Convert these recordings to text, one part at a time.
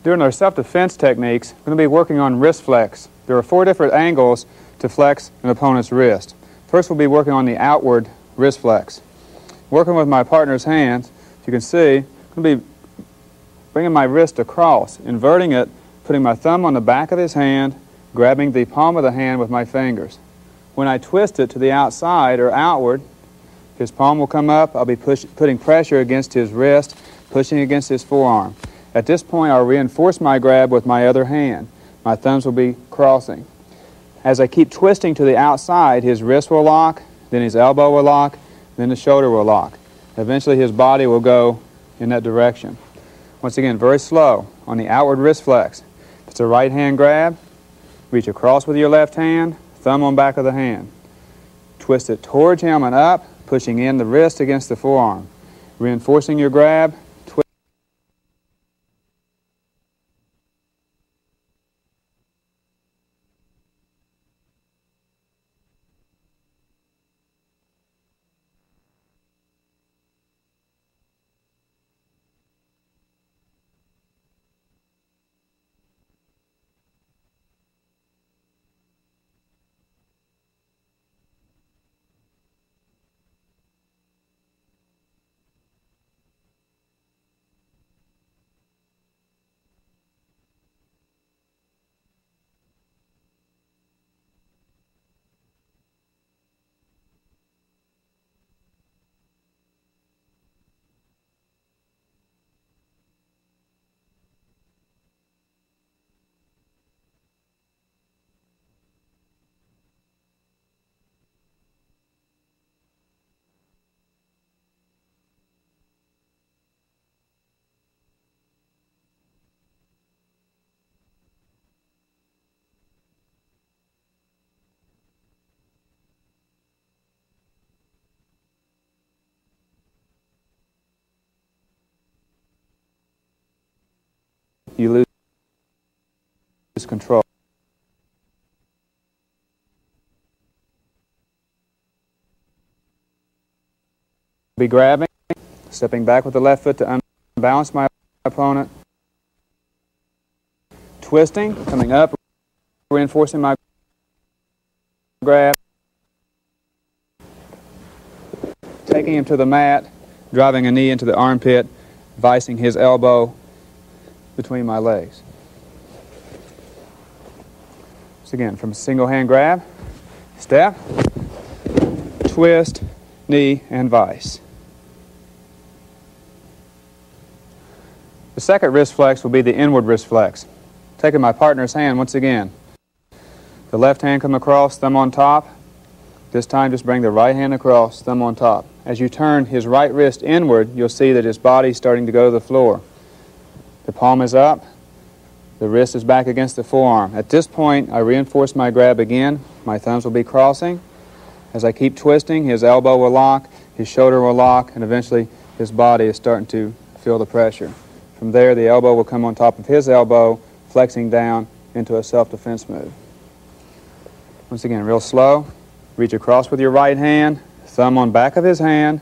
During our self-defense techniques, we're going to be working on wrist flex. There are 4 different angles to flex an opponent's wrist. First, we'll be working on the outward wrist flex. Working with my partner's hands, as you can see, I'm going to be bringing my wrist across, inverting it, putting my thumb on the back of his hand, grabbing the palm of the hand with my fingers. When I twist it to the outside or outward, his palm will come up. I'll be putting pressure against his wrist, pushing against his forearm. At this point, I'll reinforce my grab with my other hand. My thumbs will be crossing. As I keep twisting to the outside, his wrist will lock, then his elbow will lock, then the shoulder will lock. Eventually, his body will go in that direction. Once again, very slow on the outward wrist flex. If it's a right hand grab, reach across with your left hand, thumb on back of the hand. Twist it towards him and up, pushing in the wrist against the forearm. Reinforcing your grab. You lose control. Be grabbing, stepping back with the left foot to unbalance my opponent. Twisting, coming up, reinforcing my grab. Taking him to the mat, driving a knee into the armpit, vicing his elbow between my legs. So again, from a single hand grab, step, twist, knee, and vice. The second wrist flex will be the inward wrist flex. Taking my partner's hand once again. The left hand come across, thumb on top. This time just bring the right hand across, thumb on top. As you turn his right wrist inward, you'll see that his body's starting to go to the floor. The palm is up, the wrist is back against the forearm. At this point, I reinforce my grab again. My thumbs will be crossing. As I keep twisting, his elbow will lock, his shoulder will lock, and eventually his body is starting to feel the pressure. From there, the elbow will come on top of his elbow, flexing down into a self-defense move. Once again, real slow. Reach across with your right hand, thumb on back of his hand,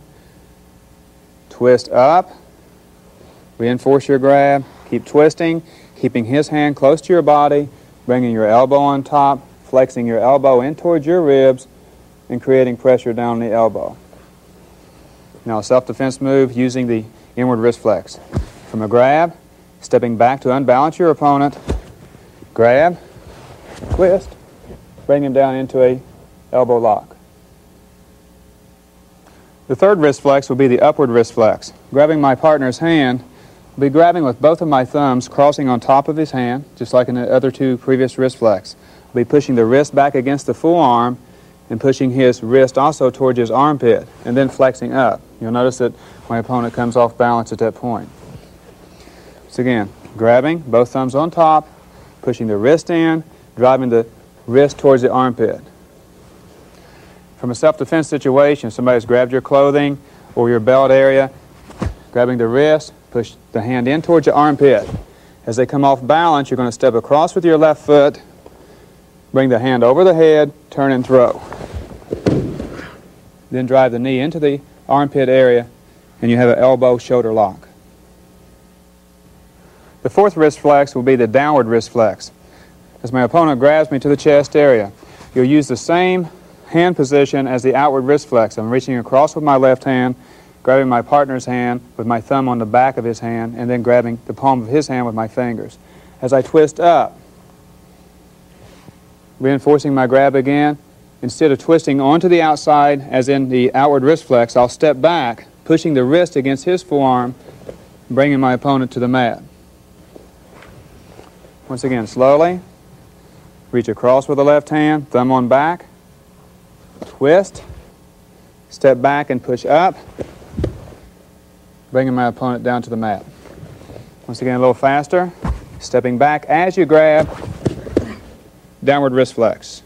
twist up, reinforce your grab, keep twisting, keeping his hand close to your body, bringing your elbow on top, flexing your elbow in towards your ribs, and creating pressure down the elbow. Now a self-defense move using the inward wrist flex. From a grab, stepping back to unbalance your opponent, grab, twist, bring him down into a elbow lock. The third wrist flex will be the upward wrist flex. Grabbing my partner's hand, I'll be grabbing with both of my thumbs, crossing on top of his hand, just like in the other 2 previous wrist flex. I'll be pushing the wrist back against the forearm and pushing his wrist also towards his armpit, and then flexing up. You'll notice that my opponent comes off balance at that point. So again, grabbing, both thumbs on top, pushing the wrist in, driving the wrist towards the armpit. From a self-defense situation, somebody's grabbed your clothing or your belt area, grabbing the wrist, push the hand in towards your armpit. As they come off balance, you're going to step across with your left foot, bring the hand over the head, turn and throw. Then drive the knee into the armpit area, and you have an elbow-shoulder lock. The fourth wrist flex will be the downward wrist flex. As my opponent grabs me to the chest area, you'll use the same hand position as the outward wrist flex. I'm reaching across with my left hand, grabbing my partner's hand with my thumb on the back of his hand, and then grabbing the palm of his hand with my fingers. As I twist up, reinforcing my grab again, instead of twisting onto the outside as in the outward wrist flex, I'll step back, pushing the wrist against his forearm, bringing my opponent to the mat. Once again, slowly, reach across with the left hand, thumb on back, twist, step back and push up, bringing my opponent down to the mat. Once again, a little faster, stepping back as you grab, downward wrist flex.